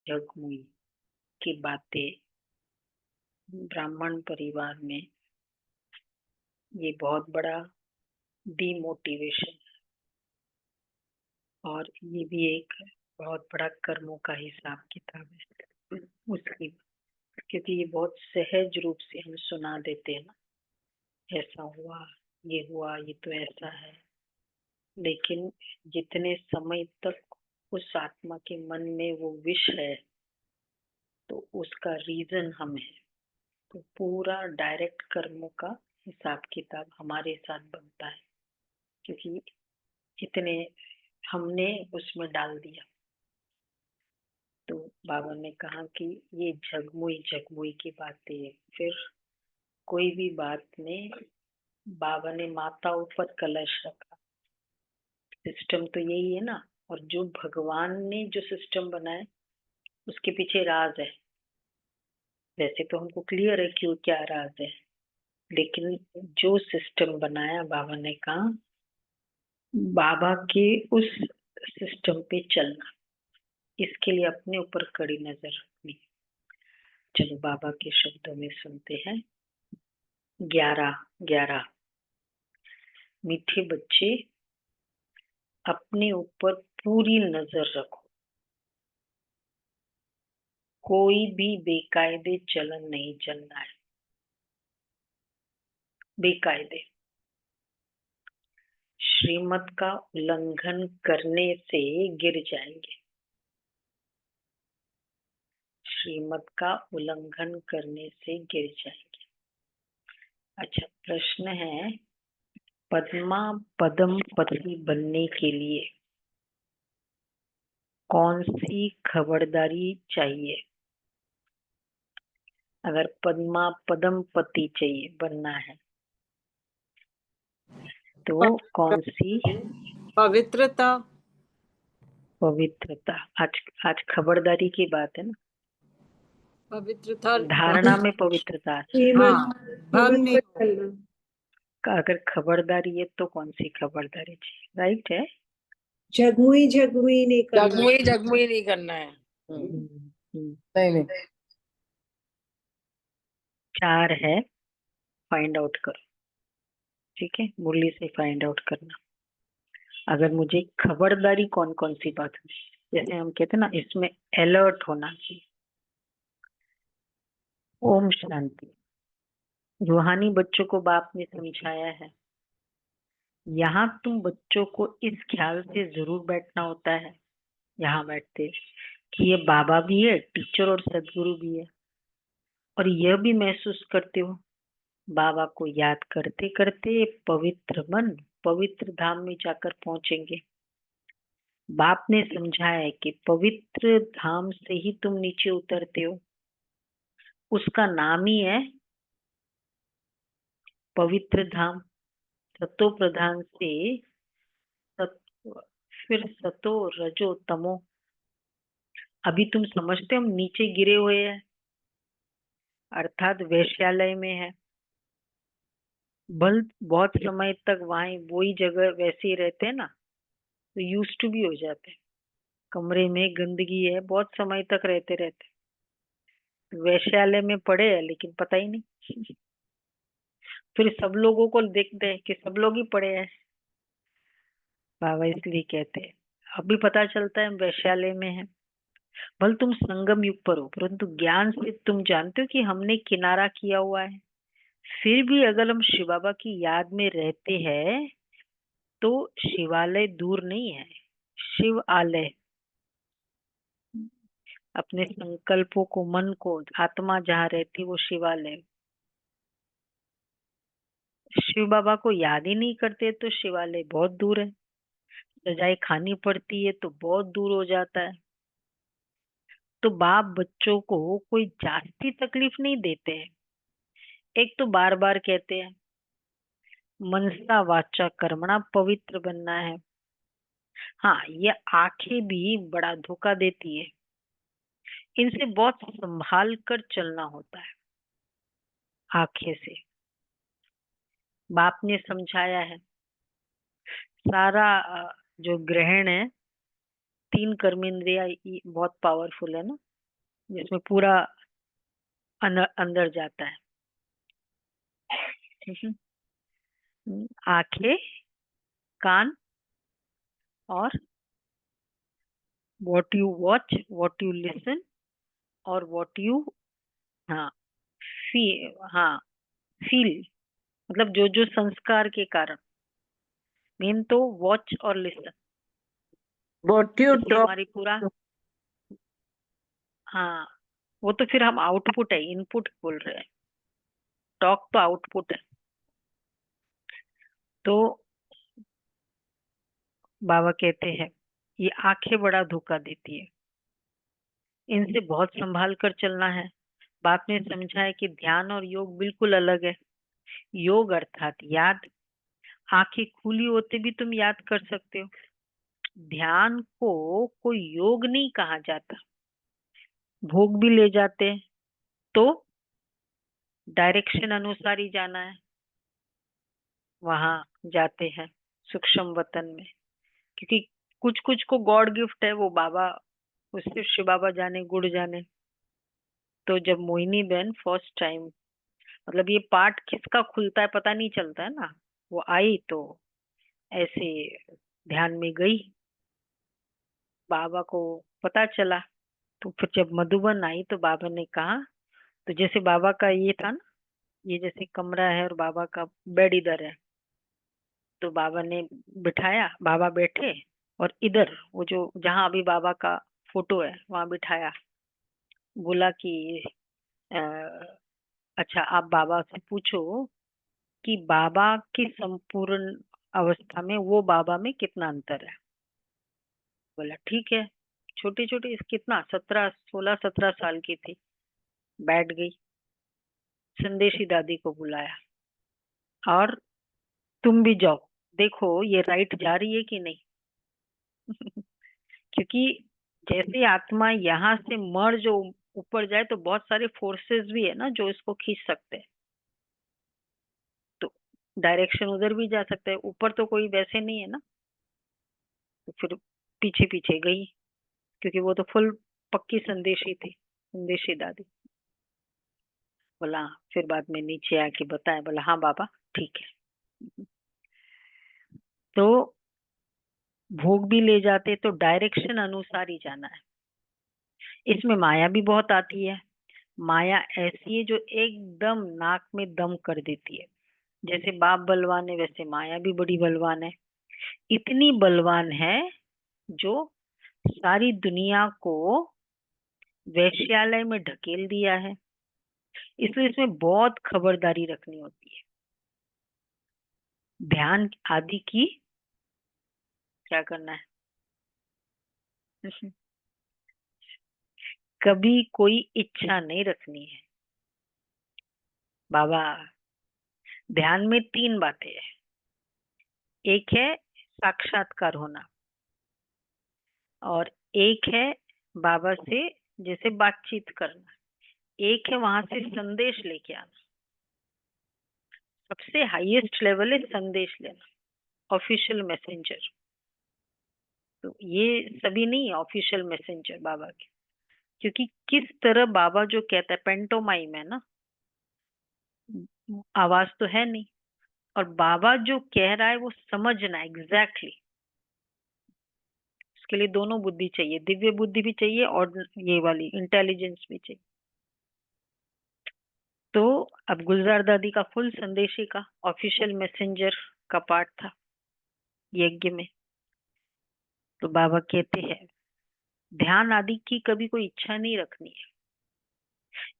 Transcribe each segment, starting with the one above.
जगमुई की बातें ब्राह्मण परिवार में ये बहुत बड़ा डिमोटिवेशन है और ये भी एक बहुत बड़ा कर्मों का हिसाब किताब है उसकी, क्योंकि ये बहुत सहज रूप से हम सुना देते हैं ना, ऐसा हुआ ये तो ऐसा है, लेकिन जितने समय तक उस आत्मा के मन में वो विष है तो उसका रीजन हम है, तो पूरा डायरेक्ट कर्मों का हिसाब किताब हमारे साथ बनता है, क्योंकि इतने हमने उसमें डाल दिया। तो बाबा ने कहा कि ये जगमुई जगमुई की बातें है। फिर कोई भी बात में बाबा ने माता ऊपर कलश रखा, सिस्टम तो यही है ना, और जो भगवान ने जो सिस्टम बनाया उसके पीछे राज है। वैसे तो हमको क्लियर है कि वो क्या राज है, लेकिन जो सिस्टम बनाया बाबा ने कहा बाबा के उस सिस्टम पे चलना, इसके लिए अपने ऊपर कड़ी नजर रखनी। चलो बाबा के शब्दों में सुनते हैं। 11 मीठे बच्चे, अपने ऊपर पूरी नजर रखो, कोई भी बेकायदे चलन नहीं चलना है। बेकायदे श्रीमत का उल्लंघन करने से गिर जाएंगे। श्रीमत का उल्लंघन करने से गिर जाएंगे। अच्छा, प्रश्न है, पद्मा पदम पति बनने के लिए कौन सी खबरदारी चाहिए? अगर पद्मा पदम पति चाहिए बनना है तो कौन सी? पवित्रता। पवित्रता। आज आज खबरदारी की बात है ना, पवित्रता। धारणा में पवित्रता। हाँ, भंग नहीं अगर खबरदारी है तो कौन सी खबरदारी चाहिए? राइट है। जगमुई जगमुई नहीं करना, जगमुई नहीं करना है। नहीं नहीं। 4 है, फाइंड आउट करो। ठीक है, मुरली से फाइंड आउट करना। अगर मुझे खबरदारी कौन कौन सी बात है, जैसे हम कहते हैं ना, इसमें अलर्ट होना चाहिए। ओम शांति। रूहानी बच्चों को बाप ने समझाया है, यहाँ तुम बच्चों को इस ख्याल से जरूर बैठना होता है, यहाँ बैठते कि ये बाबा भी है, टीचर और सदगुरु भी है, और यह भी महसूस करते हो बाबा को याद करते करते पवित्र मन पवित्र धाम में जाकर पहुंचेंगे। बाप ने समझाया है कि पवित्र धाम से ही तुम नीचे उतरते हो, उसका नाम ही है पवित्र धाम। सतो प्रधान से सत्व, फिर सतो रजो तमो। अभी तुम समझते हो हम नीचे गिरे हुए हैं, अर्थात वैश्यालय में है। बहुत समय तक वहां वही जगह वैसे ही रहते हैं ना, तो यूज टू भी हो जाते हैं। कमरे में गंदगी है, बहुत समय तक रहते रहते वैश्यालय में पड़े हैं, लेकिन पता ही नहीं। फिर सब लोगों को देखते हैं कि सब लोग ही पड़े हैं। बाबा इसलिए कहते हैं अभी पता चलता है हम वैश्यालय में हैं। भले तुम संगम युग पर हो, परंतु ज्ञान से तुम जानते हो कि हमने किनारा किया हुआ है। फिर भी अगर हम शिव बाबा की याद में रहते हैं तो शिवालय दूर नहीं है, शिव आलय। अपने संकल्पों को, मन को, आत्मा जहाँ रहती वो शिवालय। शिव बाबा को याद ही नहीं करते तो शिवालय बहुत दूर है, सजाएं खानी पड़ती है तो बहुत दूर हो जाता है। तो बाप बच्चों को कोई जास्ती तकलीफ नहीं देते हैं। एक तो बार बार कहते हैं मनसा वाचा कर्मणा पवित्र बनना है। हाँ, ये आंखें भी बड़ा धोखा देती है, इनसे बहुत संभाल कर चलना होता है। आंखें से बाप ने समझाया है, सारा जो ग्रहण है, 3 कर्मेंद्रिया बहुत पावरफुल है ना, जिसमें पूरा अंदर जाता है। आंखें, कान और what you watch, what you listen और what you हाँ हाँ फील, मतलब जो जो संस्कार के कारण। मेन तो वॉच और लिसन, What you इससे talk, हमारी पूरा हाँ, वो तो फिर हम आउटपुट है, इनपुट बोल रहे हैं, टॉक तो आउटपुट है। तो बाबा कहते हैं ये आंखें बड़ा धोखा देती है, इनसे बहुत संभाल कर चलना है। बाप ने समझा है कि ध्यान और योग बिल्कुल अलग है। योग अर्थात याद, आंखें खुली होते भी तुम याद कर सकते हो। ध्यान को कोई योग नहीं कहा जाता। भोग भी ले जाते हैं तो डायरेक्शन अनुसार ही जाना है, वहां जाते हैं सूक्ष्म वतन में, क्योंकि कुछ कुछ को गॉड गिफ्ट है, वो बाबा, उससे शिव बाबा जाने, गुड़ जाने। तो जब मोहिनी बहन फर्स्ट टाइम, मतलब ये पार्ट किसका खुलता है पता नहीं चलता है ना, वो आई तो ऐसे ध्यान में गई, बाबा को पता चला। तो फिर जब मधुबन आई तो बाबा ने कहा, तो जैसे बाबा का ये था ना, ये जैसे कमरा है और बाबा का बेड इधर है, तो बाबा ने बिठाया, बाबा बैठे और इधर वो जो जहां अभी बाबा का फोटो है वहां बिठाया। बोला कि अ, अच्छा आप बाबा से पूछो कि बाबा की संपूर्ण अवस्था में वो बाबा में कितना अंतर है। बोला ठीक है। छोटी छोटी कितना 16 17 साल की थी, बैठ गई, संदेशी दादी को बुलाया और तुम भी जाओ, देखो ये राइट जा रही है कि नहीं। क्योंकि जैसे आत्मा यहाँ से मर्ज ऊपर जाए तो बहुत सारे फोर्सेस भी है ना जो इसको खींच सकते हैं, तो डायरेक्शन उधर भी जा सकता है, ऊपर तो कोई वैसे नहीं है ना। तो फिर पीछे पीछे गई, क्योंकि वो तो फुल पक्की संदेशी थी, संदेशी दादी। बोला फिर बाद में नीचे आके बताया, बोला हाँ बाबा ठीक है। तो भोग भी ले जाते तो डायरेक्शन अनुसार ही जाना है। इसमें माया भी बहुत आती है। माया ऐसी है जो एकदम नाक में दम कर देती है। जैसे बाप बलवान है वैसे माया भी बड़ी बलवान है। इतनी बलवान है जो सारी दुनिया को वैश्यालय में ढकेल दिया है। इसलिए इसमें बहुत खबरदारी रखनी होती है। ध्यान आदि की क्या करना है, कभी कोई इच्छा नहीं रखनी है। बाबा ध्यान में 3 बातें हैं। एक है साक्षात्कार होना, और एक है बाबा से जैसे बातचीत करना, एक है वहां से संदेश लेके आना। सबसे हाईएस्ट लेवल है संदेश लेना, ऑफिशियल मैसेंजर। तो ये सभी नहीं है ऑफिशियल मैसेंजर बाबा के, क्योंकि किस तरह बाबा जो कहता है पेंटोमाइम है ना, आवाज तो है नहीं, और बाबा जो कह रहा है वो समझना एग्जैक्टली। उसके लिए दोनों बुद्धि चाहिए, दिव्य बुद्धि भी चाहिए और ये वाली इंटेलिजेंस भी चाहिए। तो अब गुलजार दादी का फुल संदेशी का ऑफिशियल मैसेंजर का पार्ट था यज्ञ में। तो बाबा कहते हैं ध्यान आदि की कभी कोई इच्छा नहीं रखनी है।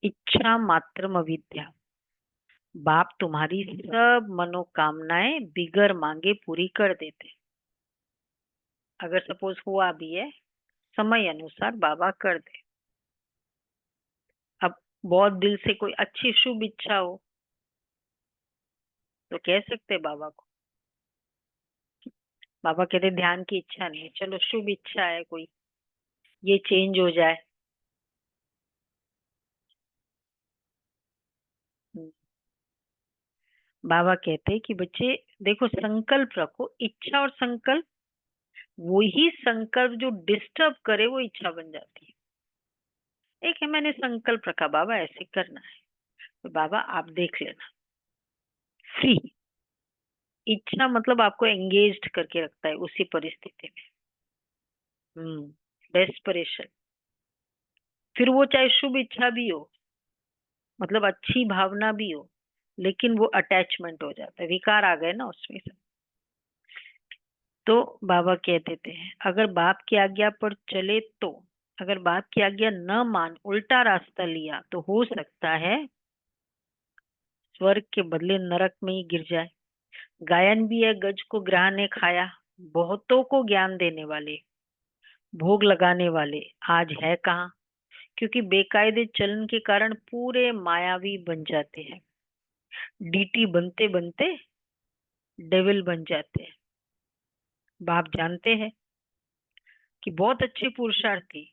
इच्छा मात्रम अविद्या। बाप तुम्हारी सब मनोकामनाएं बिगर मांगे पूरी कर देते। अगर सपोज हुआ भी है, समय अनुसार बाबा कर दे। अब बहुत दिल से कोई अच्छी शुभ इच्छा हो तो कह सकते बाबा को। बाबा कहते ध्यान की इच्छा नहीं है, चलो शुभ इच्छा है कोई, ये चेंज हो जाए। बाबा कहते हैं कि बच्चे देखो संकल्प रखो, इच्छा और संकल्प, वही संकल्प जो डिस्टर्ब करे वो इच्छा बन जाती है। एक है मैंने संकल्प रखा बाबा ऐसे करना है, तो बाबा आप देख लेना। फ्री इच्छा मतलब आपको एंगेज्ड करके रखता है उसी परिस्थिति में। डेस्परेशन, फिर वो चाहे शुभ इच्छा भी हो, मतलब अच्छी भावना भी हो, लेकिन वो अटैचमेंट हो जाता है, विकार आ गए ना उसमें से। तो बाबा कह देते हैं अगर बाप की आज्ञा पर चले तो, अगर बाप की आज्ञा न मान उल्टा रास्ता लिया तो हो सकता है स्वर्ग के बदले नरक में ही गिर जाए। गायन भी है गज को ग्राह ने खाया, बहुतों को ज्ञान देने वाले भोग लगाने वाले आज है कहाँ, क्योंकि बेकायदे चलन के कारण पूरे मायावी बन जाते हैं। डीटी बनते बनते डेविल बन जाते हैं। बाप जानते हैं कि बहुत अच्छे पुरुषार्थी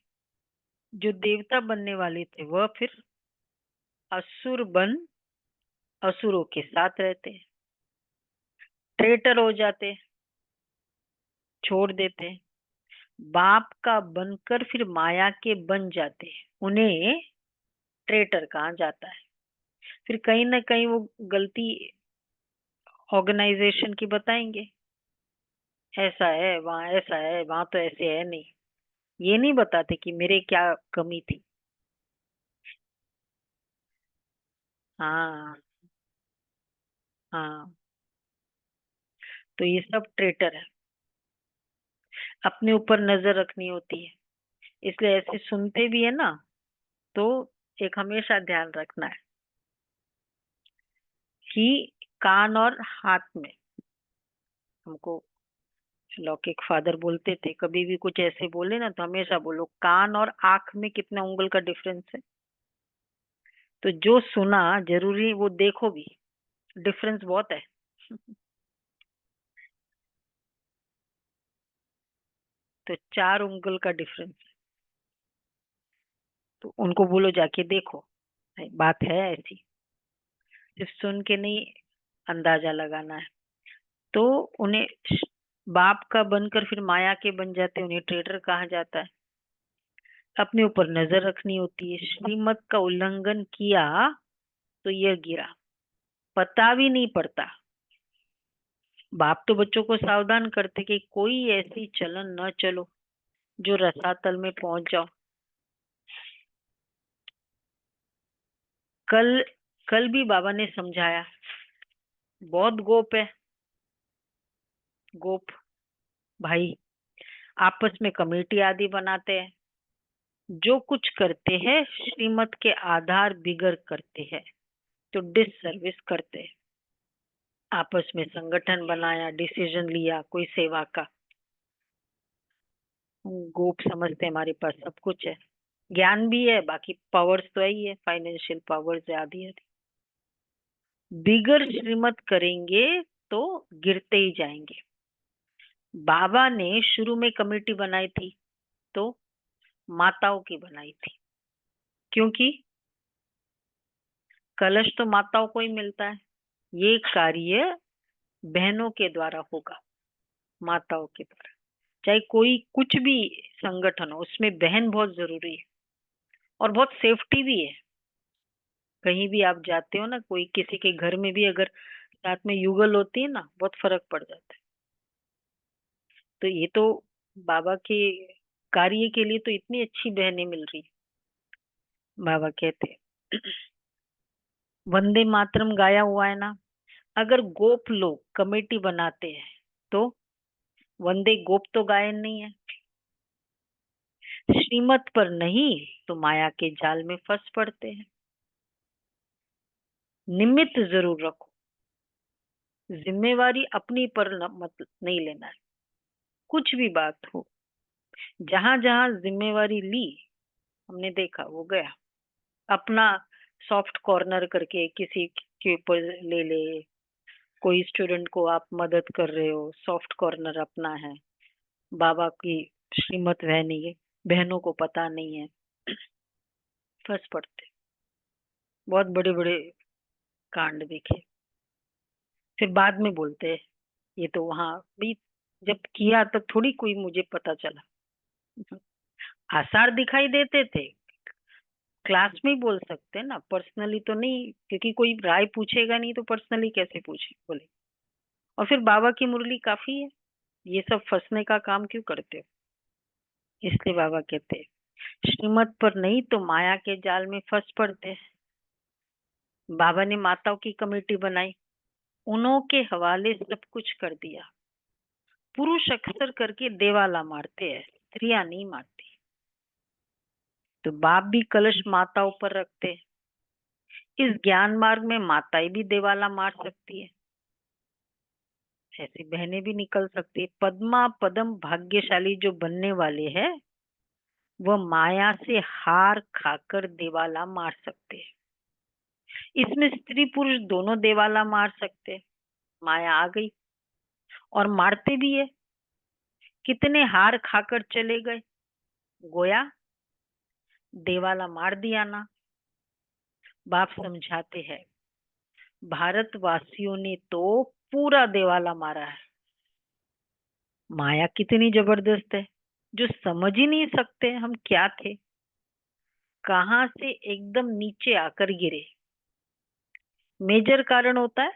जो देवता बनने वाले थे वह फिर असुर बन असुरों के साथ रहते हैं, ट्रेटर हो जाते हैं, छोड़ देते हैं। बाप का बनकर फिर माया के बन जाते हैं, उन्हें ट्रेटर कहा जाता है। फिर कहीं ना कहीं वो गलती ऑर्गेनाइजेशन की बताएंगे, ऐसा है वहां, ऐसा है वहां, तो ऐसे है नहीं। ये नहीं बताते कि मेरे क्या कमी थी। हाँ हाँ, तो ये सब ट्रेटर है, अपने ऊपर नजर रखनी होती है। इसलिए ऐसे सुनते भी है ना, तो एक हमेशा ध्यान रखना है कि कान और हाथ में, हमको लौकिक फादर बोलते थे कभी भी कुछ ऐसे बोले ना तो हमेशा बोलो कान और आंख में कितना उंगल का डिफरेंस है। तो जो सुना जरूरी वो देखो भी, डिफरेंस बहुत है। तो 4 उंगल का डिफरेंस, तो उनको बोलो जाके देखो बात है ऐसी, सिर्फ सुन के नहीं अंदाजा लगाना है। तो उन्हें बाप का बनकर फिर माया के बन जाते, उन्हें ट्रेडर कहा जाता है। अपने ऊपर नजर रखनी होती है, श्रीमत का उल्लंघन किया तो यह गिरा, पता भी नहीं पड़ता। बाप तो बच्चों को सावधान करते कि कोई ऐसी चलन न चलो जो रसातल में पहुंच जाओ। कल कल भी बाबा ने समझाया, बहुत गोप है, गोप भाई आपस में कमेटी आदि बनाते हैं, जो कुछ करते हैं श्रीमत के आधार बिगड़ करते हैं, तो डिससर्विस करते हैं। आपस में संगठन बनाया, डिसीजन लिया कोई सेवा का, गोप समझते हैं हमारे पास सब कुछ है, ज्ञान भी है, बाकी पावर्स तो है ही है, फाइनेंशियल पावर्स है आदि आदि। बिगर श्रीमत करेंगे तो गिरते ही जाएंगे। बाबा ने शुरू में कमेटी बनाई थी तो माताओं की बनाई थी, क्योंकि कलश तो माताओं को ही मिलता है, ये कार्य बहनों के द्वारा होगा, माताओं के द्वारा। चाहे कोई कुछ भी संगठन हो, उसमें बहन बहुत जरूरी है और बहुत सेफ्टी भी है। कहीं भी आप जाते हो ना, कोई किसी के घर में भी अगर साथ में युगल होती है ना, बहुत फर्क पड़ जाता है। तो ये तो बाबा के कार्य के लिए तो इतनी अच्छी बहनें मिल रही है। बाबा कहते हैं वंदे मातरम गाया हुआ है ना, अगर गोप लोग कमेटी बनाते हैं तो वंदे गोप तो गायन नहीं है। श्रीमत पर नहीं तो माया के जाल में फंस पड़ते हैं। निमित्त जरूर रखो, जिम्मेवारी अपनी पर मत नहीं लेना है। कुछ भी बात हो, जहां जहां जिम्मेवारी ली हमने देखा वो गया। अपना सॉफ्ट कॉर्नर करके किसी के ऊपर ले ले, कोई स्टूडेंट को आप मदद कर रहे हो, सॉफ्ट कॉर्नर अपना है। बाबा की श्रीमत वह नहीं है, बहनों को पता नहीं है, फंस पड़ते। बहुत बड़े बड़े कांड देखे, फिर बाद में बोलते हैं ये तो वहां भी जब किया तब थोड़ी कोई मुझे पता चला। आसार दिखाई देते थे, क्लास में ही बोल सकते हैं ना, पर्सनली तो नहीं, क्योंकि कोई राय पूछेगा नहीं तो पर्सनली कैसे पूछे बोले। और फिर बाबा की मुरली काफी है, ये सब फंसने का काम क्यों करते हो? इसलिए बाबा कहते हैं श्रीमत पर नहीं तो माया के जाल में फंस पड़ते हैं। बाबा ने माताओं की कमेटी बनाई, उन्हों के हवाले सब कुछ कर दिया। पुरुष अक्सर करके देवाला मारते हैं, स्त्रियां नहीं मारती। तो बाप भी कलश माताओं पर रखते हैं। इस ज्ञान मार्ग में माताएं भी देवाला मार सकती है, ऐसी बहनें भी निकल सकती है। पद्मा पदम भाग्यशाली जो बनने वाले हैं वह माया से हार खाकर देवाला मार सकते हैं। इसमें स्त्री पुरुष दोनों देवाला मार सकते हैं। माया आ गई और मारते भी है। कितने हार खाकर चले गए, गोया देवाला मार दिया ना। बाप समझाते हैं भारतवासियों ने तो पूरा देवाला मारा है। माया कितनी जबरदस्त है, जो समझ ही नहीं सकते हम क्या थे, कहां से एकदम नीचे आकर गिरे। मेजर कारण होता है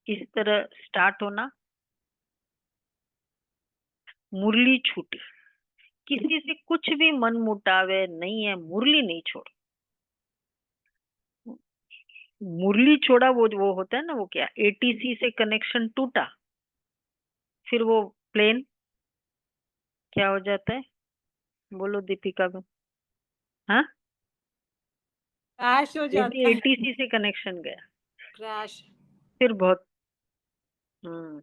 इस तरह स्टार्ट होना, मुरली छूटी। किसी से कुछ भी मन मुटाव है नहीं है, मुरली नहीं छोड़। मुरली छोड़ा वो होता है ना, वो क्या एटीसी से कनेक्शन टूटा, फिर वो प्लेन क्या हो जाता है, बोलो दीपिका में। हाँ, क्रैश हो यदि जाता है, एटीसी से कनेक्शन गया क्रैश। फिर बहुत हम्म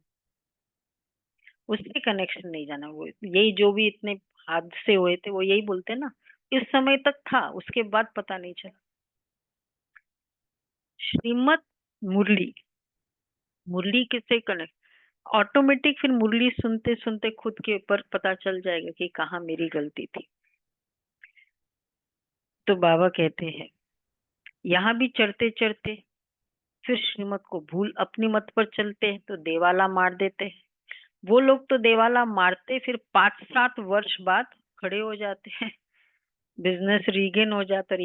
उससे कनेक्शन नहीं जाना। वो यही जो भी इतने हादसे हुए थे वो यही बोलते हैं ना, इस समय तक था, उसके बाद पता नहीं चला। श्रीमत मुरली, मुरली किससे कनेक्ट, ऑटोमेटिक फिर मुरली सुनते सुनते खुद के ऊपर पता चल जाएगा कि कहाँ मेरी गलती थी। तो बाबा कहते हैं यहाँ भी चढ़ते चढ़ते फिर श्रीमत को भूल अपनी मत पर चलते हैं तो देवाला मार देते हैं। वो लोग तो देवाला मारते फिर 5-7 वर्ष बाद खड़े हो जाते हैं, बिजनेस रीगेन हो जाता। और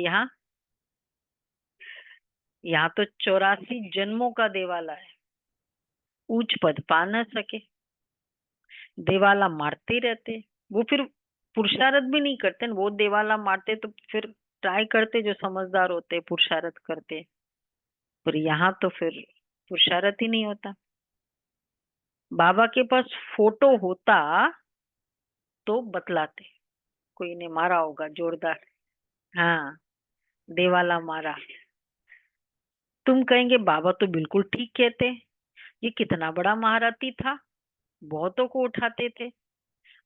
यहाँ तो 84 जन्मों का देवाला है, उच्च पद पा न सके, देवाला मारते रहते। वो फिर पुरुषार्थ भी नहीं करते न, वो देवाला मारते तो फिर ट्राई करते, जो समझदार होते पुरुषार्थ करते। पर यहाँ तो फिर पुरुषार्थ ही नहीं होता। बाबा के पास फोटो होता तो बतलाते, कोई ने मारा होगा जोरदार, हाँ देवाला मारा। तुम कहेंगे बाबा तो बिल्कुल ठीक कहते हैं, ये कितना बड़ा महारथी था, बहुतों को उठाते थे,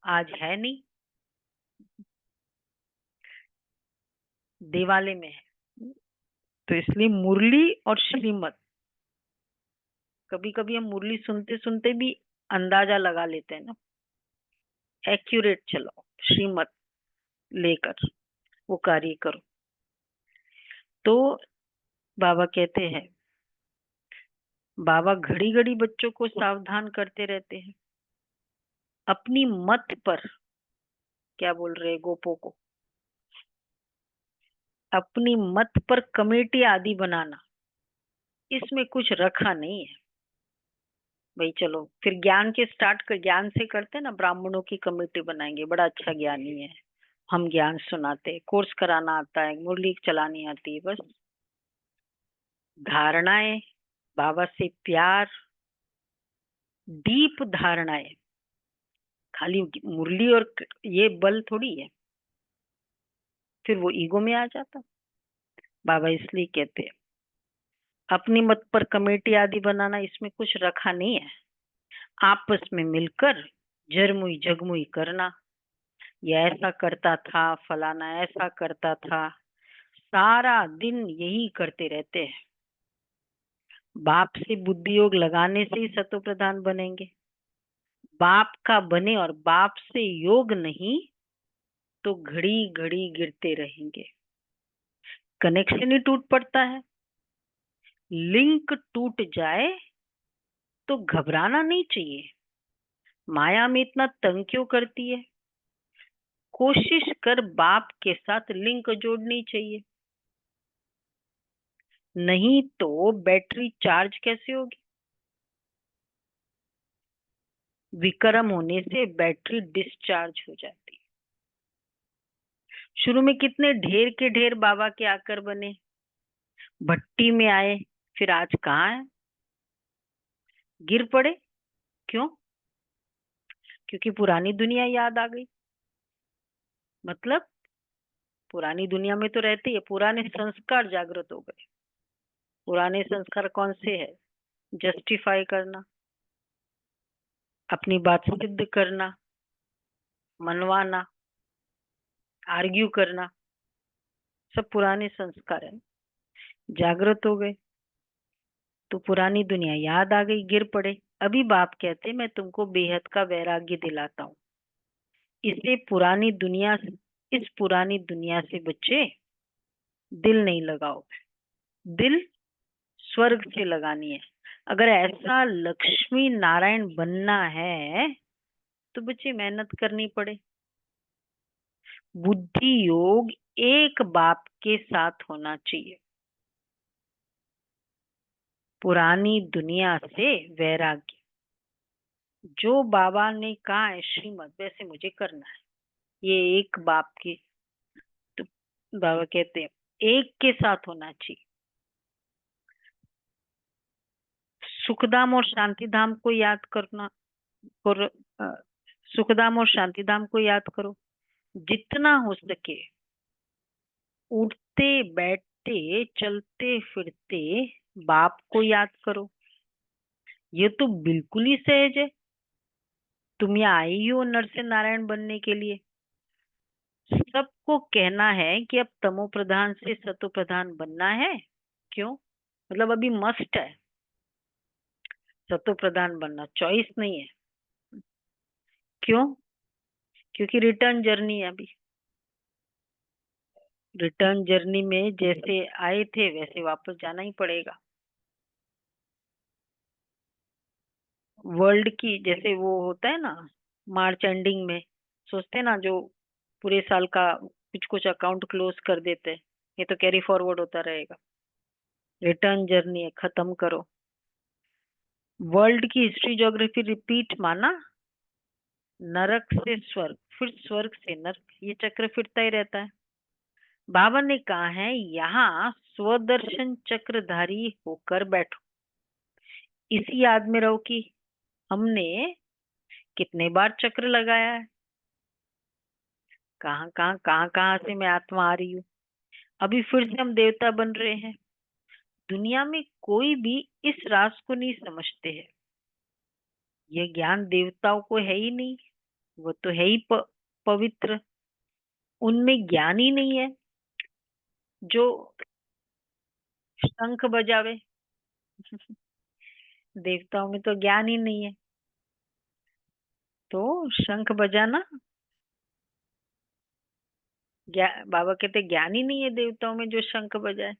आज है नहीं, देवाले में है। तो इसलिए मुरली और श्रीमत, कभी कभी हम मुरली सुनते सुनते भी अंदाजा लगा लेते हैं ना, एक्यूरेट चलो श्रीमत लेकर वो कार्य करो। तो बाबा कहते हैं, बाबा घड़ी घड़ी बच्चों को सावधान करते रहते हैं। अपनी मत पर क्या बोल रहे हैं गोपो को, अपनी मत पर कमेटी आदि बनाना, इसमें कुछ रखा नहीं है भाई। चलो फिर ज्ञान के स्टार्ट कर, ज्ञान से करते हैं ना, ब्राह्मणों की कमेटी बनाएंगे, बड़ा अच्छा ज्ञानी है, हम ज्ञान सुनाते, कोर्स कराना आता है, मुरली चलानी आती है, बस धारणाएं, बाबा से प्यार, डीप धारणाएं, खाली मुरली और ये बल थोड़ी है, फिर वो ईगो में आ जाता। बाबा इसलिए कहते हैं अपनी मत पर कमेटी आदि बनाना, इसमें कुछ रखा नहीं है। आपस में मिलकर जरमुई जगमुई करना, ये ऐसा करता था, फलाना ऐसा करता था, सारा दिन यही करते रहते हैं। बाप से बुद्धि योग लगाने से ही सतो प्रधान बनेंगे। बाप का बने और बाप से योग नहीं तो घड़ी घड़ी गिरते रहेंगे, कनेक्शन ही टूट पड़ता है। लिंक टूट जाए तो घबराना नहीं चाहिए, माया में इतना तंग क्यों करती है, कोशिश कर बाप के साथ लिंक जोड़नी चाहिए। नहीं तो बैटरी चार्ज कैसे होगी? विकर्म होने से बैटरी डिस्चार्ज हो जाती है। शुरू में कितने ढेर के ढेर बाबा के आकर बने, भट्टी में आए, फिर आज कहाँ है? गिर पड़े। क्यों? क्योंकि पुरानी दुनिया याद आ गई। मतलब पुरानी दुनिया में तो रहते ही है, पुराने संस्कार जागृत हो गए। पुराने संस्कार कौन से है? जस्टिफाई करना, अपनी बात सिद्ध करना, मनवाना, आर्ग्यू करना, सब पुराने संस्कार है। जागृत हो गए तो पुरानी दुनिया याद आ गई, गिर पड़े। अभी बाप कहते मैं तुमको बेहद का वैराग्य दिलाता हूँ। इस पुरानी दुनिया से बच्चे दिल नहीं लगाओ, दिल स्वर्ग से लगानी है। अगर ऐसा लक्ष्मी नारायण बनना है तो बच्चे मेहनत करनी पड़े। बुद्धि योग एक बाप के साथ होना चाहिए। पुरानी दुनिया से वैराग्य, जो बाबा ने कहा है श्रीमत वैसे मुझे करना है, ये एक बाप की, तो बाबा कहते हैं एक के साथ होना चाहिए। सुखधाम और शांतिधाम को याद करना, और सुखधाम और शांतिधाम को याद करो जितना हो सके। उठते बैठते चलते फिरते बाप को याद करो। ये तो बिल्कुल ही सहज है। तुम यहाँ आई हो नर से नारायण बनने के लिए। सबको कहना है कि अब तमो प्रधान से सतो प्रधान बनना है। क्यों? मतलब अभी मस्ट है सतो प्रधान बनना, चॉइस नहीं है। क्यों? क्योंकि रिटर्न जर्नी है अभी। रिटर्न जर्नी में जैसे आए थे वैसे वापस जाना ही पड़ेगा। वर्ल्ड की जैसे वो होता है ना, मार्च एंडिंग में सोचते हैं ना, जो पूरे साल का कुछ कुछ अकाउंट क्लोज कर देते हैं, ये तो कैरी फॉरवर्ड होता रहेगा। रिटर्न जर्नी है, खत्म करो। वर्ल्ड की हिस्ट्री ज्योग्राफी रिपीट माना, नरक से स्वर्ग, फिर स्वर्ग से नरक, ये चक्र फिरता ही रहता है। बाबा ने कहा है यहाँ स्वदर्शन चक्रधारी होकर बैठो। इसी याद में रहो कि हमने कितने बार चक्र लगाया है, कहाँ से मैं आत्मा आ रही हूँ। अभी फिर से हम देवता बन रहे हैं। दुनिया में कोई भी इस राज को नहीं समझते हैं। यह ज्ञान देवताओं को है ही नहीं, वो तो है ही पवित्र। उनमें ज्ञान ही नहीं है जो शंख बजावे। देवताओं में तो ज्ञान ही नहीं है, तो शंख बजाना बाबा कहते ज्ञान ही नहीं है देवताओं में जो शंख बजाए।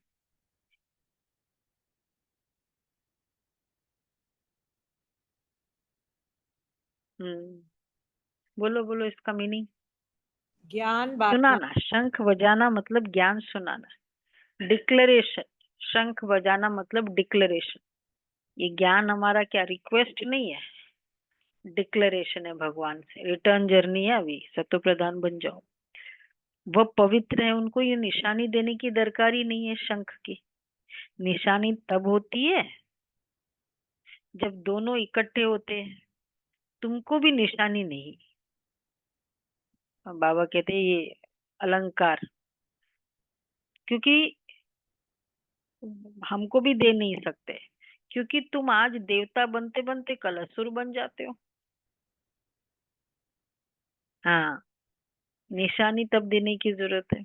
बोलो बोलो इसका मीनिंग। ज्ञान बात सुनाना, शंख बजाना मतलब ज्ञान सुनाना। डिक्लेरेशन, शंख बजाना मतलब डिक्लेरेशन। ये ज्ञान हमारा क्या रिक्वेस्ट नहीं है, डिक्लेरेशन है भगवान से। रिटर्न जर्नी है अभी, सतो प्रधान बन जाओ। वह पवित्र है, उनको ये निशानी देने की दरकार ही नहीं है। शंख की निशानी तब होती है जब दोनों इकट्ठे होते हैं। तुमको भी निशानी नहीं। बाबा कहते हैं ये अलंकार, क्योंकि हमको भी दे नहीं सकते, क्योंकि तुम आज देवता बनते बनते कल असुर बन जाते हो। हाँ, निशानी तब देने की जरूरत है।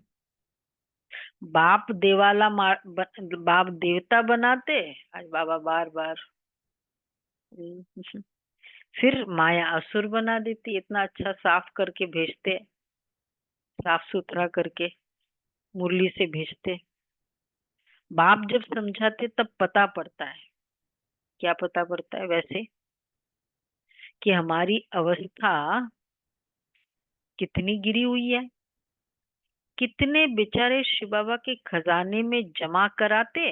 बाप बाप देवता बनाते, आज बाबा बार बार फिर माया असुर बना देती। इतना अच्छा साफ करके भेजते, साफ सुथरा करके मुरली से भेजते। बाप जब समझाते तब पता पड़ता है। क्या पता पड़ता है? वैसे कि हमारी अवस्था कितनी गिरी हुई है। कितने बेचारे शिव बाबा के खजाने में जमा कराते,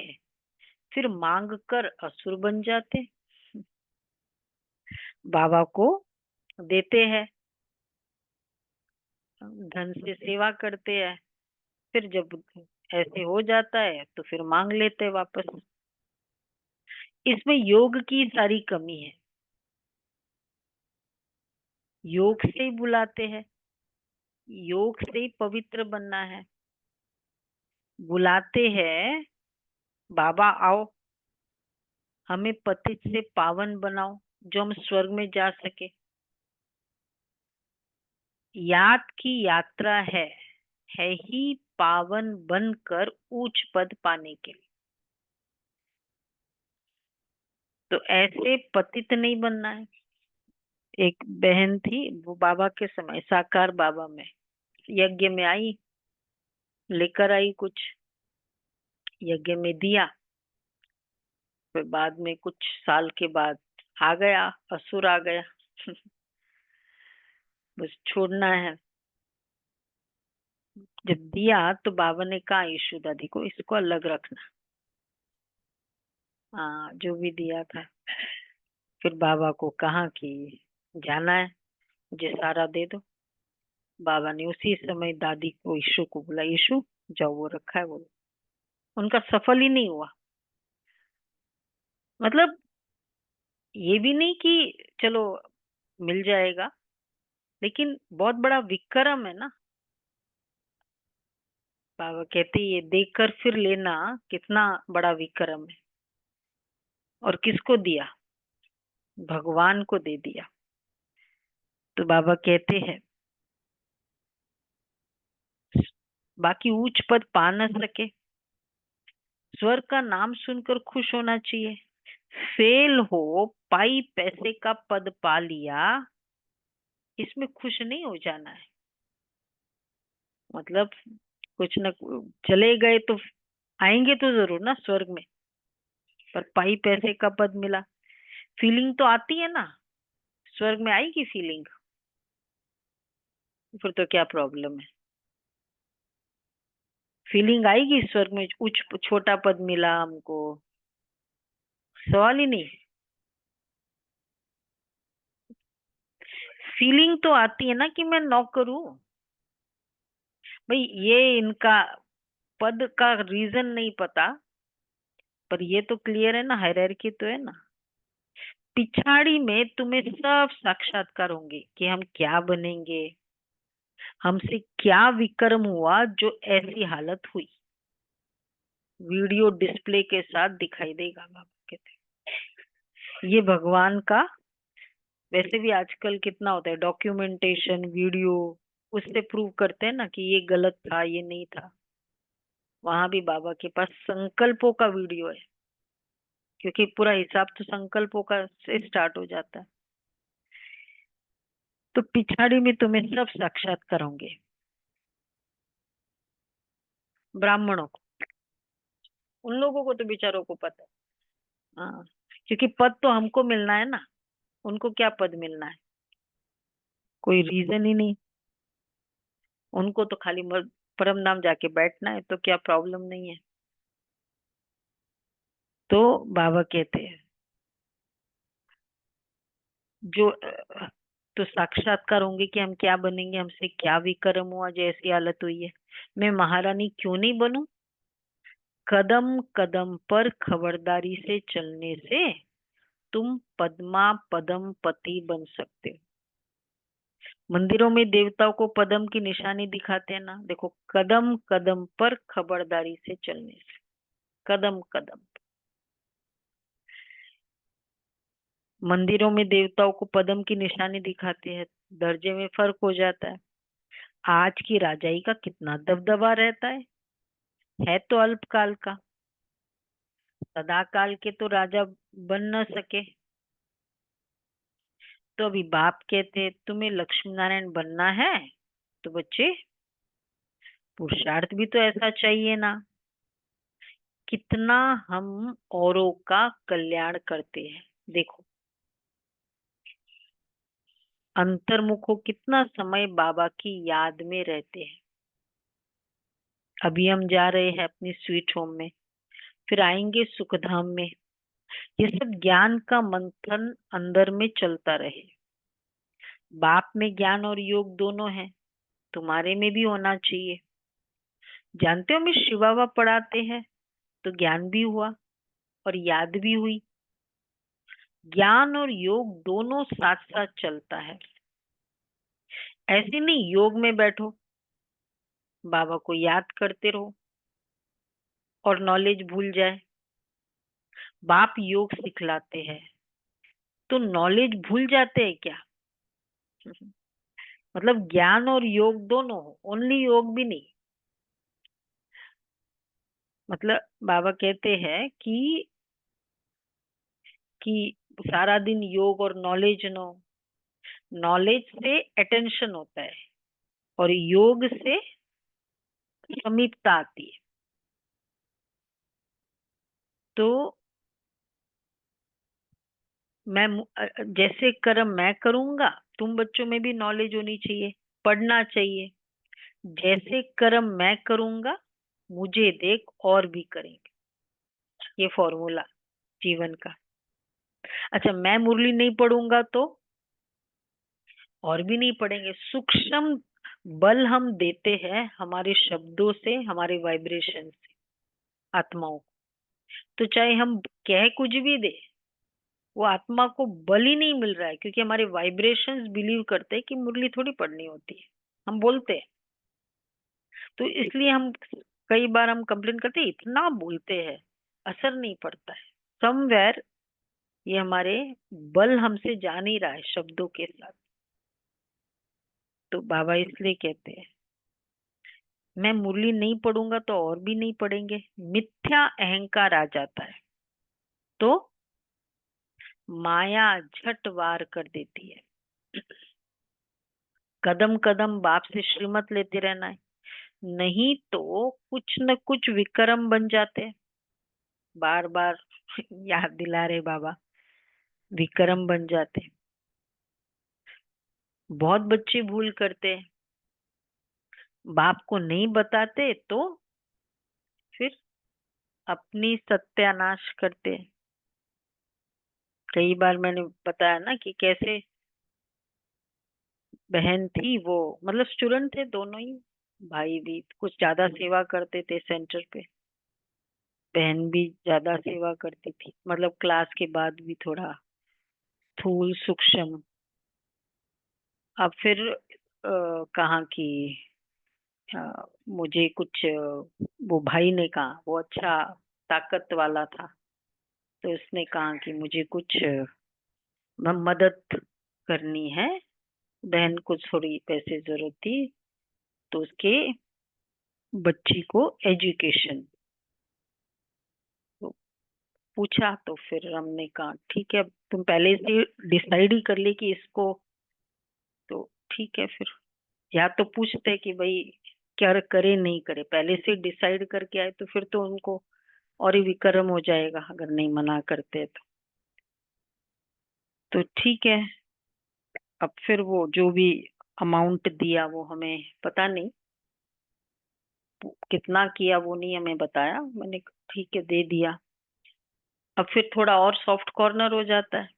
फिर मांग कर असुर बन जाते, बाबा को देते हैं, धन से सेवा करते हैं, फिर जब ऐसे हो जाता है तो फिर मांग लेते हैं वापस। इसमें योग की सारी कमी है। योग से ही बुलाते हैं, योग से ही पवित्र बनना है। बुलाते हैं, बाबा आओ हमें पतित से पावन बनाओ, जो हम स्वर्ग में जा सके। याद की यात्रा है ही पावन बनकर उच्च पद पाने के लिए। तो ऐसे पतित नहीं बनना है। एक बहन थी, वो बाबा के समय साकार बाबा में यज्ञ में आई, लेकर आई कुछ, यज्ञ में दिया, फिर बाद में कुछ साल के बाद आ गया, असुर आ गया। बस छोड़ना है। जब दिया तो बाबा ने कहा यशोदा दी को इसको अलग रखना। हाँ, जो भी दिया था। फिर बाबा को कहा कि जाना है, मुझे सारा दे दो। बाबा ने उसी समय दादी को, यीशु को बोला, यीशु जाओ वो रखा है वो। उनका सफल ही नहीं हुआ। मतलब ये भी नहीं कि चलो मिल जाएगा, लेकिन बहुत बड़ा विक्रम है ना। बाबा कहते ये देकर फिर लेना कितना बड़ा विक्रम है। और किसको दिया? भगवान को दे दिया। तो बाबा कहते हैं बाकी उच्च पद पा न सके, स्वर्ग का नाम सुनकर खुश होना चाहिए। फेल हो, पाई पैसे का पद पा लिया, इसमें खुश नहीं हो जाना है। मतलब कुछ न चले गए तो आएंगे तो जरूर ना स्वर्ग में, पर पाई पैसे का पद मिला, फीलिंग तो आती है ना। स्वर्ग में आएगी फीलिंग, फिर तो क्या प्रॉब्लम है? फीलिंग आएगी स्वर्ग में, उच्च छोटा पद मिला हमको, सवाल ही नहीं। फीलिंग तो आती है ना कि मैं नौकर हूं। भाई ये इनका पद का रीजन नहीं पता, पर ये तो क्लियर है ना, हायरार्की तो है ना। पिछाड़ी में तुम्हें सब साक्षात्कार होंगे कि हम क्या बनेंगे, हमसे क्या विक्रम हुआ जो ऐसी हालत हुई। वीडियो डिस्प्ले के साथ दिखाई देगा, बाबा कहते। ये भगवान का वैसे भी आजकल कितना होता है डॉक्यूमेंटेशन वीडियो, उससे प्रूव करते हैं ना कि ये गलत था, ये नहीं था। वहां भी बाबा के पास संकल्पों का वीडियो है, क्योंकि पूरा हिसाब तो संकल्पों का से स्टार्ट हो जाता है। तो पिछाड़ी में तुम्हें सब साक्षात्कार होंगे। ब्राह्मणों को, उन लोगों को तो बेचारों को पता है। हाँ, क्योंकि पद तो हमको मिलना है ना, उनको क्या पद मिलना है? कोई रीजन ही नहीं। उनको तो खाली परम नाम जाके बैठना है, तो क्या प्रॉब्लम नहीं है। तो बाबा कहते हैं जो तो साक्षात्कार होंगे कि हम क्या बनेंगे, हमसे क्या विक्रम हुआ जो ऐसी हालत हुई है। मैं महारानी क्यों नहीं बनूं? कदम कदम पर खबरदारी से चलने से तुम पद्मा पदम पति बन सकते हो। मंदिरों में देवताओं को पदम की निशानी दिखाते हैं ना, देखो, कदम कदम पर खबरदारी से चलने से, कदम कदम। मंदिरों में देवताओं को पदम की निशानी दिखाते हैं, दर्जे में फर्क हो जाता है। आज की राजाई का कितना दबदबा रहता है तो अल्पकाल का। सदा काल के तो राजा बन न सके। तो अभी बाप कहते तुम्हें लक्ष्मी नारायण बनना है, तो बच्चे पुरुषार्थ भी तो ऐसा चाहिए ना। कितना हम औरों का कल्याण करते हैं, देखो अंतर्मुख हो, कितना समय बाबा की याद में रहते हैं। अभी हम जा रहे हैं अपनी स्वीट होम में, फिर आएंगे सुखधाम में। ये सब ज्ञान का मंथन अंदर में चलता रहे। बाप में ज्ञान और योग दोनों है, तुम्हारे में भी होना चाहिए। जानते हो, हमें शिवावा पढ़ाते हैं तो ज्ञान भी हुआ और याद भी हुई। ज्ञान और योग दोनों साथ साथ चलता है। ऐसे नहीं योग में बैठो, बाबा को याद करते रहो और नॉलेज भूल जाए। बाप योग सिखलाते हैं तो नॉलेज भूल जाते हैं क्या? मतलब ज्ञान और योग दोनों हो, ओनली योग भी नहीं। मतलब बाबा कहते हैं कि सारा दिन योग और नॉलेज नो, नॉलेज से अटेंशन होता है और योग से समीपता आती है। तो जैसे कर्म मैं करूंगा, तुम बच्चों में भी नॉलेज होनी चाहिए, पढ़ना चाहिए। जैसे कर्म मैं करूंगा, मुझे देख और भी करेंगे। ये फॉर्मूला जीवन का। अच्छा, मैं मुरली नहीं पढ़ूंगा तो और भी नहीं पढ़ेंगे। सूक्ष्म बल हम देते हैं हमारे शब्दों से, हमारे वाइब्रेशन से आत्माओं को। तो चाहे हम कह कुछ भी दे, वो आत्मा को बल ही नहीं मिल रहा है, क्योंकि हमारे वाइब्रेशंस बिलीव करते हैं कि मुरली थोड़ी पढ़नी होती है। हम बोलते हैं तो इसलिए हम कई बार हम कंप्लेन करते हैं, इतना बोलते हैं असर नहीं पड़ता है। समवेयर ये हमारे बल हमसे जा नहीं रहा है शब्दों के साथ। तो बाबा इसलिए कहते हैं मैं मुरली नहीं पढ़ूंगा तो और भी नहीं पढ़ेंगे। मिथ्या अहंकार आ जाता है तो माया झट वार कर देती है। कदम कदम बाप से श्रीमत लेते रहना है, नहीं तो कुछ न कुछ विक्रम बन जाते हैं। बार बार याद दिला रहे बाबा, विक्रम बन जाते हैं। बहुत बच्चे भूल करते हैं, बाप को नहीं बताते तो फिर अपनी सत्यानाश करते हैं। कई बार मैंने बताया ना कि कैसे बहन थी, वो मतलब स्टूडेंट थे दोनों ही, भाई भी कुछ ज्यादा सेवा करते थे सेंटर पे, बहन भी ज्यादा सेवा करती थी। मतलब क्लास के बाद भी थोड़ा स्थूल सूक्ष्म। अब फिर कहा कि मुझे कुछ वो भाई ने कहा, वो अच्छा ताकत वाला था, तो उसने कहा कि मुझे कुछ मदद करनी है, बहन को थोड़ी पैसे जरूरत थी, तो उसके बच्ची को एजुकेशन। तो पूछा तो फिर हमने कहा ठीक है, तुम पहले से डिसाइड ही कर ले कि इसको, तो ठीक है फिर। या तो पूछते कि भाई क्या करे नहीं करे, पहले से डिसाइड करके आए तो फिर तो उनको और ही विक्रम हो जाएगा अगर नहीं मना करते तो ठीक है। अब फिर वो जो भी अमाउंट दिया वो हमें पता नहीं कितना किया, वो नहीं हमें बताया। मैंने कहा, ठीक है दे दिया। अब फिर थोड़ा और सॉफ्ट कॉर्नर हो जाता है,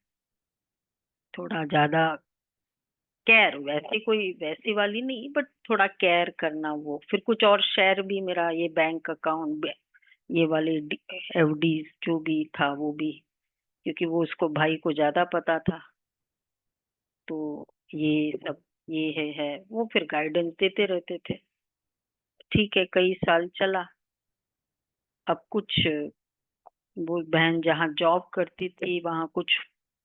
थोड़ा ज्यादा केयर, वैसे कोई वैसी वाली नहीं बट थोड़ा केयर करना। वो फिर कुछ और शेयर भी, मेरा ये बैंक अकाउंट, ये वाले एफडी जो भी था वो भी, क्योंकि वो उसको भाई को ज्यादा पता था। तो ये सब ये है वो फिर गाइडेंस देते रहते थे। ठीक है, कई साल चला। अब कुछ वो बहन जहाँ जॉब करती थी वहां कुछ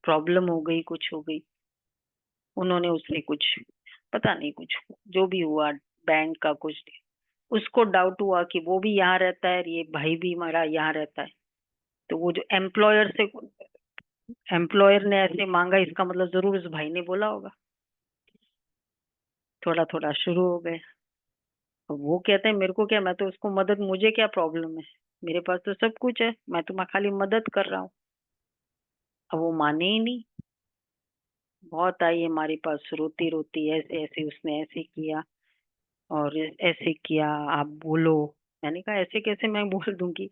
प्रॉब्लम हो गई, कुछ हो गई, उन्होंने उससे कुछ पता नहीं कुछ जो भी हुआ, बैंक का कुछ, उसको डाउट हुआ कि वो भी यहाँ रहता है, ये भाई भी हमारा यहाँ रहता है। तो वो जो एम्प्लॉयर ने ऐसे मांगा, इसका मतलब जरूर उस भाई ने बोला होगा। थोड़ा थोड़ा शुरू हो गए। अब वो कहते हैं मेरे को क्या, मैं तो उसको मदद, मुझे क्या प्रॉब्लम है, मेरे पास तो सब कुछ है, मैं तो मैं खाली मदद कर रहा हूँ। अब वो माने ही नहीं। बहुत आई हमारे पास रोती रोती, ऐसे ऐसे उसने ऐसे किया और ऐसे किया, आप बोलो। मैंने कहा ऐसे कैसे मैं बोल दूंगी,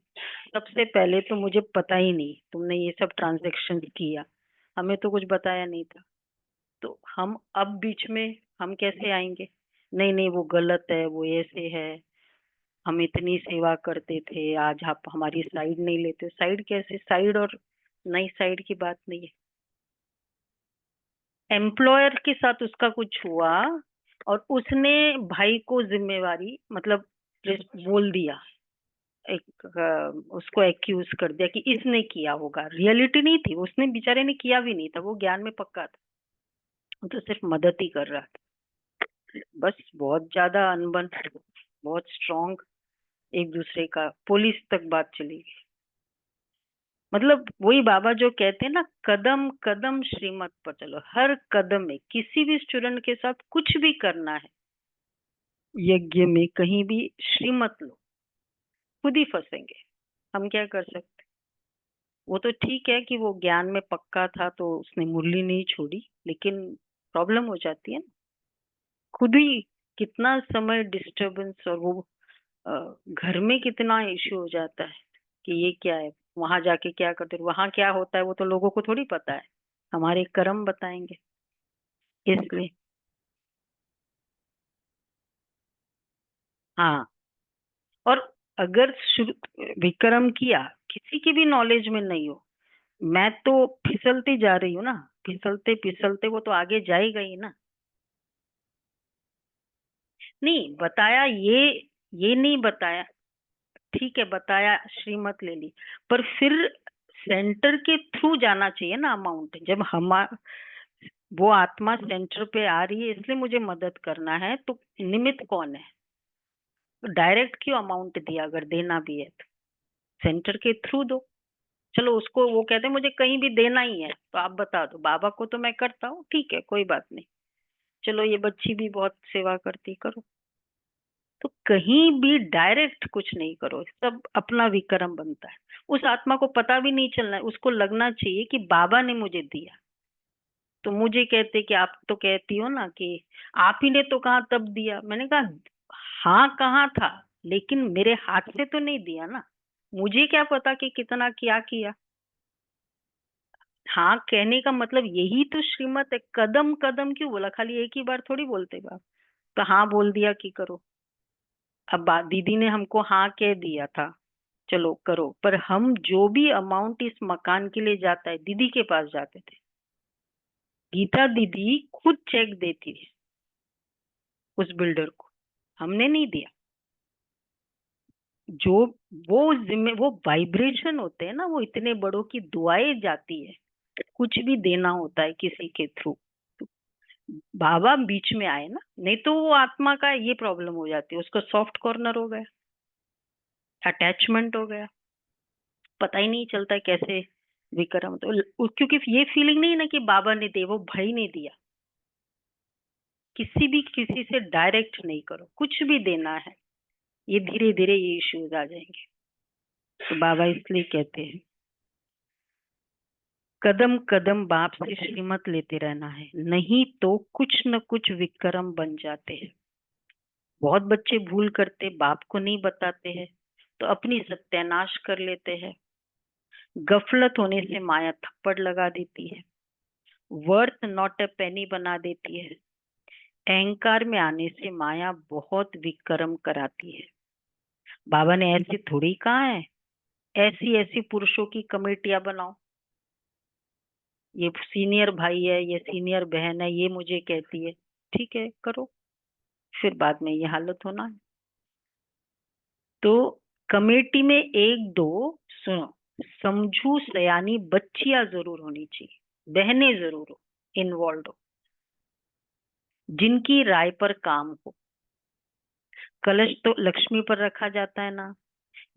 सबसे पहले तो मुझे पता ही नहीं तुमने ये सब ट्रांजैक्शन किया, हमें तो कुछ बताया नहीं था, तो हम अब बीच में हम कैसे आएंगे? नहीं नहीं वो गलत है, वो ऐसे है, हम इतनी सेवा करते थे, आज आप हमारी साइड नहीं लेते। साइड कैसे? साइड और नई साइड की बात नहीं है। एम्प्लॉयर के साथ उसका कुछ हुआ और उसने भाई को जिम्मेवारी मतलब बोल दिया, एक उसको एक्यूज कर दिया कि इसने किया होगा। रियलिटी नहीं थी, उसने बेचारे ने किया भी नहीं था, वो ज्ञान में पक्का था, वो तो सिर्फ मदद ही कर रहा था। बस बहुत ज्यादा अनबन, बहुत स्ट्रांग एक दूसरे का, पुलिस तक बात चली गई। मतलब वही बाबा जो कहते हैं ना, कदम कदम श्रीमत पर चलो, हर कदम में किसी भी स्टूडेंट के साथ कुछ भी करना है, यज्ञ में कहीं भी श्रीमत लो, खुद ही फंसेंगे। हम क्या कर सकते? वो तो ठीक है कि वो ज्ञान में पक्का था तो उसने मुरली नहीं छोड़ी, लेकिन प्रॉब्लम हो जाती है ना, खुद ही कितना समय डिस्टरबेंस, और वो अ, घर में कितना इश्यू हो जाता है कि ये क्या है, वहां जाके क्या करते, वहां क्या होता है वो तो लोगों को थोड़ी पता है, हमारे कर्म बताएंगे। इसलिए हाँ, और अगर शुरू विक्रम किया, किसी की भी नॉलेज में नहीं हो, मैं तो फिसलती जा रही हूँ ना, फिसलते फिसलते वो तो आगे जाएगा ही ना। नहीं बताया, ये नहीं बताया, ठीक है बताया, श्रीमत ले ली, पर फिर सेंटर के थ्रू जाना चाहिए ना अमाउंट। जब हम वो आत्मा सेंटर पे आ रही है इसलिए मुझे मदद करना है, तो निमित्त कौन है? तो डायरेक्ट क्यों अमाउंट दिया, अगर देना भी है तो सेंटर के थ्रू दो। चलो उसको, वो कहते हैं मुझे कहीं भी देना ही है तो आप बता दो, बाबा को तो मैं करता हूँ, ठीक है कोई बात नहीं, चलो ये बच्ची भी बहुत सेवा करती, करो। तो कहीं भी डायरेक्ट कुछ नहीं करो, सब अपना विक्रम बनता है। उस आत्मा को पता भी नहीं चलना है, उसको लगना चाहिए कि बाबा ने मुझे दिया। तो मुझे कहते कि आप तो कहती हो ना कि आप ही ने तो कहा तब दिया, मैंने कहा हाँ कहा था, लेकिन मेरे हाथ से तो नहीं दिया ना, मुझे क्या पता कि कितना क्या किया। हाँ कहने का मतलब यही तो श्रीमत है, कदम कदम क्यों बोला, खाली एक ही बार थोड़ी बोलते बाप। तो हाँ बोल दिया कि करो। अब दीदी ने हमको हाँ कह दिया था, चलो करो, पर हम जो भी अमाउंट इस मकान के लिए जाता है, दीदी के पास जाते थे, गीता दीदी खुद चेक देती थी उस बिल्डर को, हमने नहीं दिया। जो वो जिम्मे वो वाइब्रेशन होते हैं ना, वो इतने बड़ों की दुआएं जाती है, कुछ भी देना होता है किसी के थ्रू, बाबा बीच में आए ना, नहीं तो वो आत्मा का ये प्रॉब्लम हो जाती है, उसको सॉफ्ट कॉर्नर हो गया, अटैचमेंट हो गया, पता ही नहीं चलता है कैसे विक्रम। तो क्योंकि ये फीलिंग नहीं है ना कि बाबा ने दिया, वो भाई ने दिया। किसी भी किसी से डायरेक्ट नहीं करो, कुछ भी देना है, ये धीरे धीरे ये इश्यूज आ जाएंगे। तो बाबा इसलिए कहते हैं कदम कदम बाप से श्रीमत लेते रहना है, नहीं तो कुछ न कुछ विक्रम बन जाते हैं। बहुत बच्चे भूल करते, बाप को नहीं बताते हैं, तो अपनी सत्यानाश कर लेते हैं। गफलत होने से माया थप्पड़ लगा देती है, वर्थ नॉट अ पेनी बना देती है। अहंकार में आने से माया बहुत विक्रम कराती है। बाबा ने ऐसे थोड़ी कहा है, ऐसी ऐसी पुरुषों की कमेटियां बनाओ, ये सीनियर भाई है, ये सीनियर बहन है, ये मुझे कहती है, ठीक है करो, फिर बाद में ये हालत होना है। तो कमेटी में एक दो, सुनो, समझू सयानी बच्चियां जरूर होनी चाहिए, बहनें जरूर हो, इन्वॉल्व हो, जिनकी राय पर काम हो। कलश तो लक्ष्मी पर रखा जाता है ना,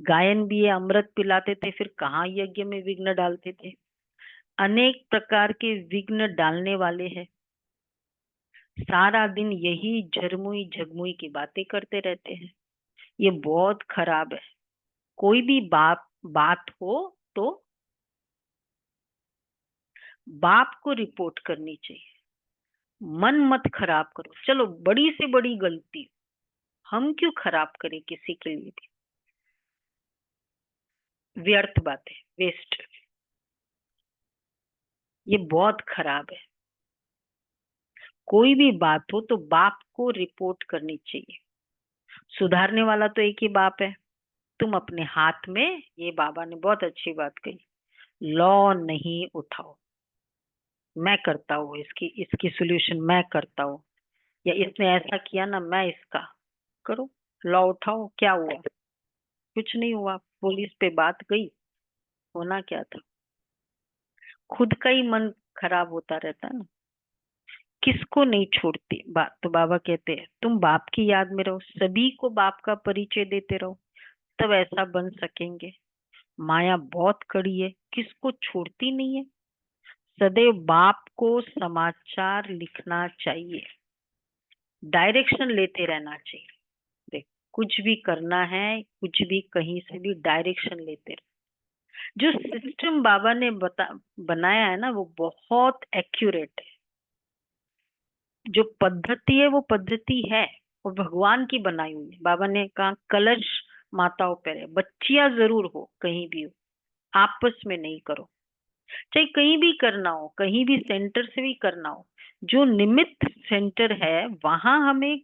गायन भी ये अमृत पिलाते थे, फिर कहाँ यज्ञ में विघ्न डालते थे। अनेक प्रकार के विघ्न डालने वाले हैं, सारा दिन यही झरमुई झगमुई की बातें करते रहते हैं, ये बहुत खराब है। कोई भी बात हो तो बाप को रिपोर्ट करनी चाहिए, मन मत खराब करो। चलो बड़ी से बड़ी गलती हम क्यों खराब करें किसी के लिए भी, व्यर्थ बात है, वेस्ट। ये बहुत खराब है। कोई भी बात हो तो बाप को रिपोर्ट करनी चाहिए। सुधारने वाला तो एक ही बाप है। तुम अपने हाथ में, ये बाबा ने बहुत अच्छी बात कही, लॉ नहीं उठाओ। मैं करता हूँ इसकी इसकी सोल्यूशन मैं करता हूँ, या इसने ऐसा किया ना, मैं इसका करो। लॉ उठाओ, क्या हुआ? कुछ नहीं हुआ। पुलिस पे बात गई, होना क्या था? खुद का ही मन खराब होता रहता है ना। किसको नहीं छोड़ती बात। तो बाबा कहते हैं तुम बाप की याद में रहो, सभी को बाप का परिचय देते रहो, तब ऐसा बन सकेंगे। माया बहुत कड़ी है, किसको छोड़ती नहीं है। सदैव बाप को समाचार लिखना चाहिए, डायरेक्शन लेते रहना चाहिए। देख, कुछ भी करना है, कुछ भी कहीं से भी डायरेक्शन लेते रहो। जो सिस्टम बाबा ने बनाया है ना, वो बहुत एक्यूरेट है। जो पद्धति है वो पद्धति है, वो भगवान की बनाई हुई है। बाबा ने कहा कलश माताओं पर है, बच्चियां जरूर हो, कहीं भी हो, आपस में नहीं करो। चाहे कहीं भी करना हो, कहीं भी सेंटर से भी करना हो, जो निमित्त सेंटर है वहां हमें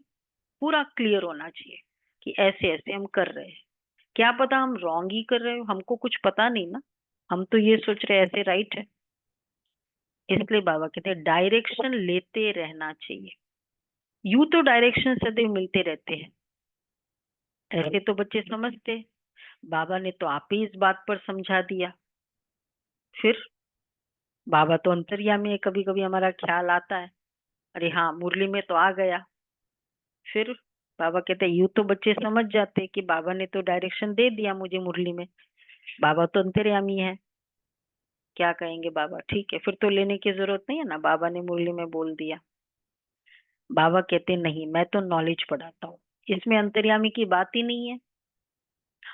पूरा क्लियर होना चाहिए कि ऐसे ऐसे हम कर रहे हैं। क्या पता हम रॉन्ग ही कर रहे हो, हमको कुछ पता नहीं ना। हम तो ये सोच रहे हैं ऐसे राइट है। इसलिए बाबा कहते हैं डायरेक्शन लेते रहना चाहिए। यूं तो डायरेक्शन सदैव मिलते रहते हैं, ऐसे तो बच्चे समझते हैं। बाबा ने तो आप ही इस बात पर समझा दिया। फिर बाबा तो अंतर्यामी है, कभी कभी हमारा ख्याल आता है, अरे हाँ मुरली में तो आ गया। फिर बाबा कहते हैं यूं तो बच्चे समझ जाते हैं कि बाबा ने तो डायरेक्शन दे दिया मुझे मुरली में, बाबा तो अंतर्यामी है, क्या कहेंगे बाबा, ठीक है फिर तो लेने की जरूरत नहीं है ना, बाबा ने मुरली में बोल दिया। बाबा कहते नहीं, मैं तो नॉलेज पढ़ाता हूँ, इसमें अंतर्यामी की बात ही नहीं है।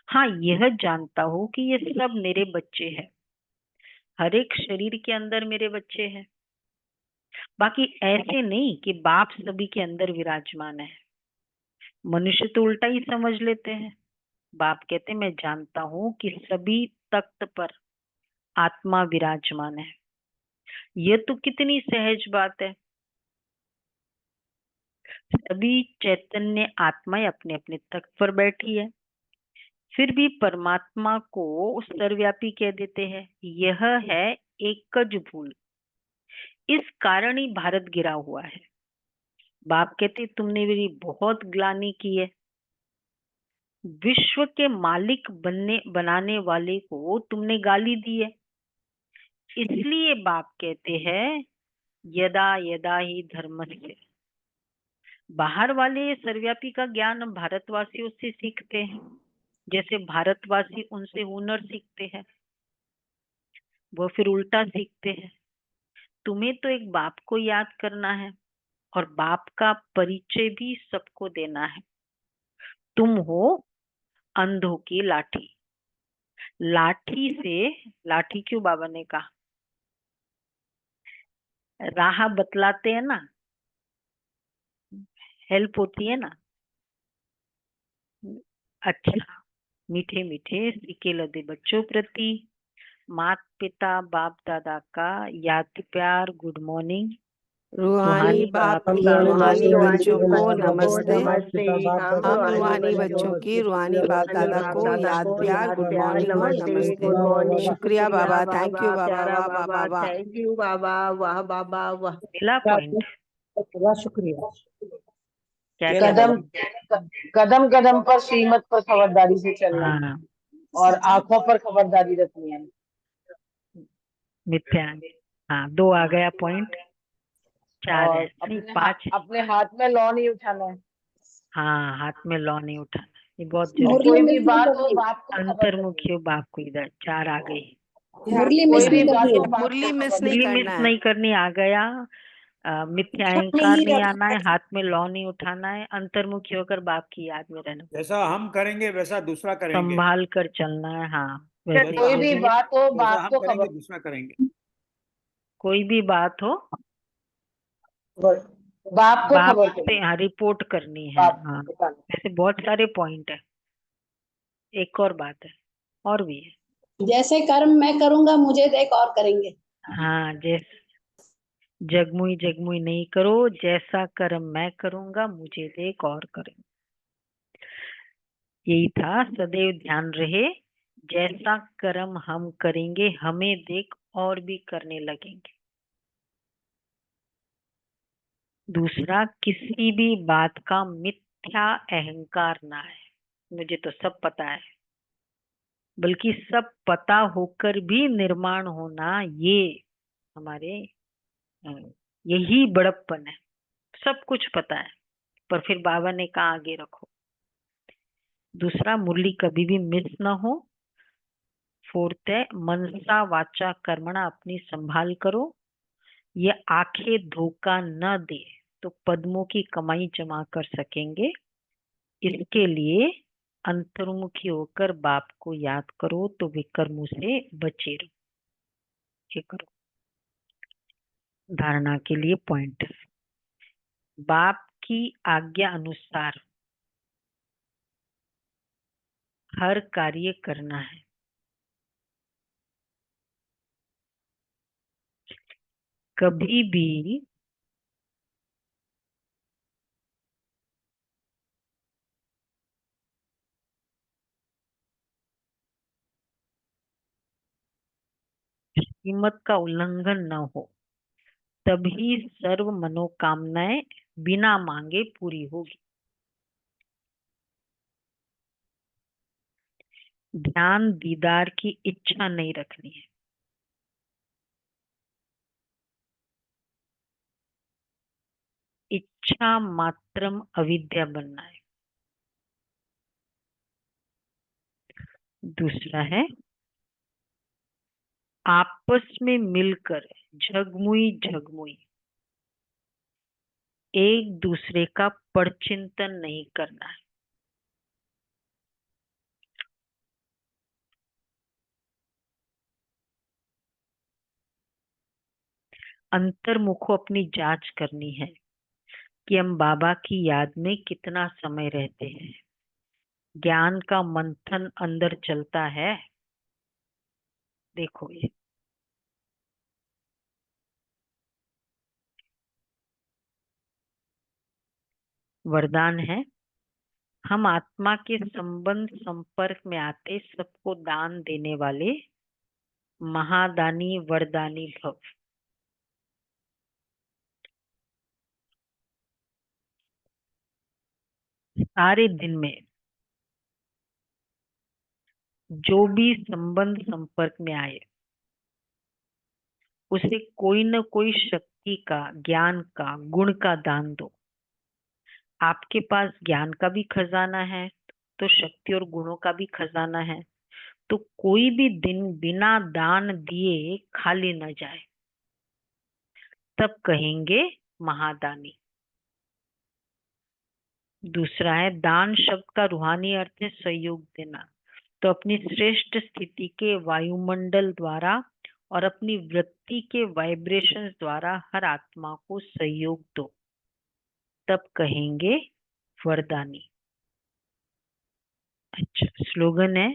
हाँ यह जानता हूँ कि ये सब मेरे बच्चे हैं, हर एक शरीर के अंदर मेरे बच्चे हैं। बाकी ऐसे नहीं कि बाप सभी के अंदर विराजमान है। मनुष्य तो उल्टा ही समझ लेते हैं। बाप कहते मैं जानता हूँ कि सभी तख्त पर आत्मा विराजमान है। यह तो कितनी सहज बात है। सभी चैतन्य आत्माएं अपने अपने तख्त पर बैठी है, फिर भी परमात्मा को सर्वव्यापी कह देते हैं। यह है एकज भूल, इस कारण ही भारत गिरा हुआ है। बाप कहते तुमने मेरी बहुत ग्लानि की है। विश्व के मालिक बनाने वाले को तुमने गाली दी है। इसलिए बाप कहते हैं यदा यदा ही धर्मस्य। बाहर वाले सर्वव्यापी का ज्ञान भारतवासियों से सीखते हैं, जैसे भारतवासी उनसे हुनर सीखते हैं, वो फिर उल्टा सीखते हैं। तुम्हें तो एक बाप को याद करना है और बाप का परिचय भी सबको देना है। तुम हो अंधों की लाठी। लाठी से, लाठी क्यों बाबा ने कहा? राह बतलाते हैं ना, हेल्प होती है ना। अच्छा, मीठे मीठे सिक्के लदे बच्चों प्रति माता पिता बाप दादा का याद प्यार गुड मॉर्निंग। रूहानी रूहानी बाप बाप की का रूहानी बच्चों को नमस्ते। नमस्ते। हम रूहानी बच्चों की रूहानी बाप दादा को याद प्यार गुड मॉर्निंग और नमस्ते। शुक्रिया बाबा, थैंक यू बाबा, वाह बाबा वाह। थैंक यू बाबा, वाह बाबा वाह। मिला पॉइंट? शुक्रिया। क्या क्या कदम बोला? कदम कदम पर श्रीमत पर खबरदारी से चलना हाँ, और आंखों पर खबरदारी रखनी है। मिथ्या। हाँ, 2 आ गया पॉइंट, 4 है, और नहीं 5 है। अपने हाथ में लॉ नहीं उठाना है। हाँ, हाथ में लॉ नहीं उठाना, ये बहुत और जरूरी। कोई भी बात हो बाप को खबर अंतर्मुखी हो बाप को, इधर 4 आ गई। मुरली कोई भी बात हो बाप मुरली को मिस खबर नहीं मुरली मिस करना है। नहीं करनी, आ गया। मिथ्या अहंकार नहीं आना है, हाथ में लॉ नहीं उठाना है, अंतर्मुखी होकर बाप की याद में रहना, जैसा हम करेंगे वैसा दूसरा करेंगे। संभाल कर चलना है। हाँ, जैसा कोई भी हम बात हो जैसा बाप हम को करेंगे खबर दूसरा करेंगे। कोई भी बात हो बाप को बाप खबर से करनी। हाँ रिपोर्ट करनी है। बाप हाँ, को बताना। ऐसे बहुत सारे पॉइंट है। एक और बात है, और भी है। जैसे कर्म मैं करूंगा मुझे देख और करेंगे। हाँ, जगमुई जगमुई नहीं करो, जैसा कर्म मैं करूंगा मुझे देख और करेंगे। यही था, सदैव ध्यान रहे, जैसा कर्म हम करेंगे हमें देख और भी करने लगेंगे। दूसरा, किसी भी बात का मिथ्या अहंकार ना है, मुझे तो सब पता है, बल्कि सब पता होकर भी निर्माण होना, ये हमारे यही बड़प्पन है। सब कुछ पता है पर फिर बाबा ने कहा आगे रखो। दूसरा, मुरली कभी भी मिस ना हो। फोर्थ है, मनसा वाचा कर्मणा अपनी संभाल करो। ये आंखें धोखा न दे तो पद्मों की कमाई जमा कर सकेंगे। इसके लिए अंतर्मुखी होकर बाप को याद करो तो विकर्मों से बचे रहो। ये करो। धारणा के लिए पॉइंट, बाप की आज्ञा अनुसार हर कार्य करना है। कभी भी कीमत का उल्लंघन न हो, तभी सर्व मनोकामनाएं बिना मांगे पूरी होगी। ध्यान दीदार की इच्छा नहीं रखनी है। इच्छा मात्रम अविद्या बनना है। दूसरा है, आपस में मिलकर झगमुई झगमुई एक दूसरे का परचिंतन नहीं करना है। अंतर्मुखो अपनी जांच करनी है कि हम बाबा की याद में कितना समय रहते हैं। ज्ञान का मंथन अंदर चलता है। देखो, ये वरदान है। हम आत्मा के संबंध संपर्क में आते सबको दान देने वाले महादानी वरदानी भव। सारे दिन में जो भी संबंध संपर्क में आए उसे कोई न कोई शक्ति का, ज्ञान का, गुण का दान दो। आपके पास ज्ञान का भी खजाना है तो शक्ति और गुणों का भी खजाना है। तो कोई भी दिन बिना दान दिए खाली न जाए, तब कहेंगे महादानी। दूसरा है, दान शब्द का रूहानी अर्थ है सहयोग देना। तो अपनी श्रेष्ठ स्थिति के वायुमंडल द्वारा और अपनी वृत्ति के वाइब्रेशंस द्वारा हर आत्मा को सहयोग दो, तब कहेंगे वरदानी। अच्छा, स्लोगन है,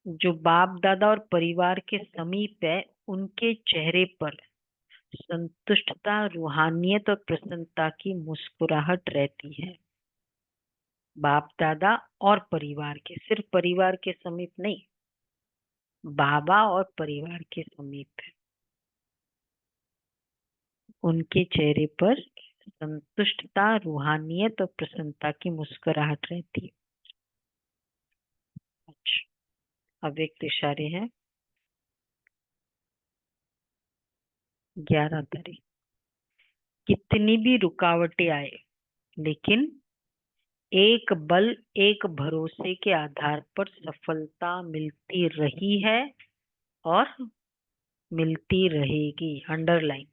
जो बाप दादा और परिवार के समीप है उनके चेहरे पर संतुष्टता, रूहानियत और प्रसन्नता की मुस्कुराहट रहती है। बाप दादा और परिवार के, सिर्फ परिवार के समीप नहीं, बाबा और परिवार के समीप है। उनके चेहरे पर संतुष्टता, रूहानियत और प्रसन्नता की मुस्कुराहट रहती है। अच्छा, अव्यक्त इशारे हैं। 11 तारीख, कितनी भी रुकावटें आए लेकिन एक बल, एक भरोसे के आधार पर सफलता मिलती रही है और मिलती रहेगी। अंडरलाइन।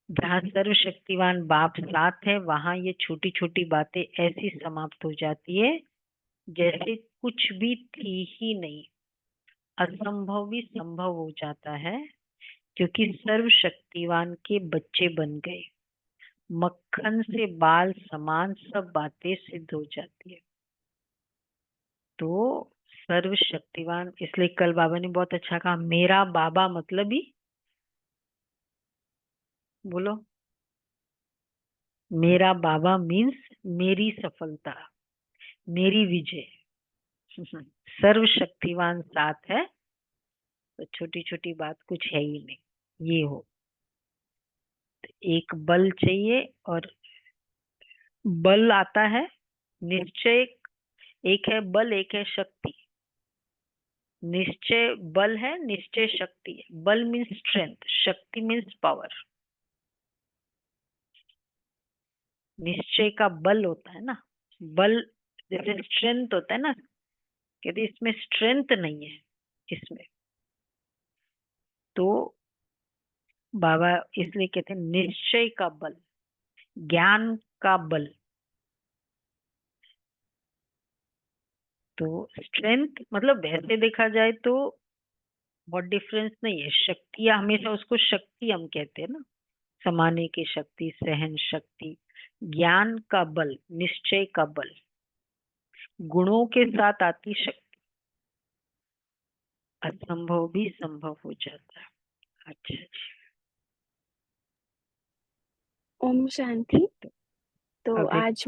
जहाँ सर्वशक्तिवान बाप साथ है वहां ये छोटी छोटी बातें ऐसी समाप्त हो जाती है जैसे कुछ भी थी ही नहीं। असंभव भी संभव हो जाता है क्योंकि सर्वशक्तिवान के बच्चे बन गए। मक्खन से बाल समान सब बातें सिद्ध हो जाती है। तो सर्वशक्तिवान, इसलिए कल बाबा ने बहुत अच्छा कहा, मेरा बाबा मतलब ही, बोलो, मेरा बाबा मीन्स मेरी सफलता, मेरी विजय। सर्वशक्तिवान साथ है तो छोटी छोटी बात कुछ है ही नहीं, ये हो। तो एक बल चाहिए, और बल आता है निश्चय, एक है बल, एक है शक्ति। निश्चय बल है, निश्चय शक्ति है। बल मीन्स स्ट्रेंथ, शक्ति मीन्स पावर। निश्चय का बल होता है ना, बल जैसे स्ट्रेंथ होता है ना, कहते इसमें स्ट्रेंथ नहीं है इसमें। तो बाबा इसलिए कहते हैं निश्चय का बल, ज्ञान का बल। तो स्ट्रेंथ मतलब वैसे देखा जाए तो बहुत डिफरेंस नहीं है। शक्ति हमेशा उसको शक्ति हम कहते हैं ना, समाने की शक्ति, सहन शक्ति। ज्ञान का बल, निश्चय का बल, गुणों के साथ आती शक्ति, असंभव भी संभव हो जाता है। अच्छा जी, ओम शांति। तो अभी आज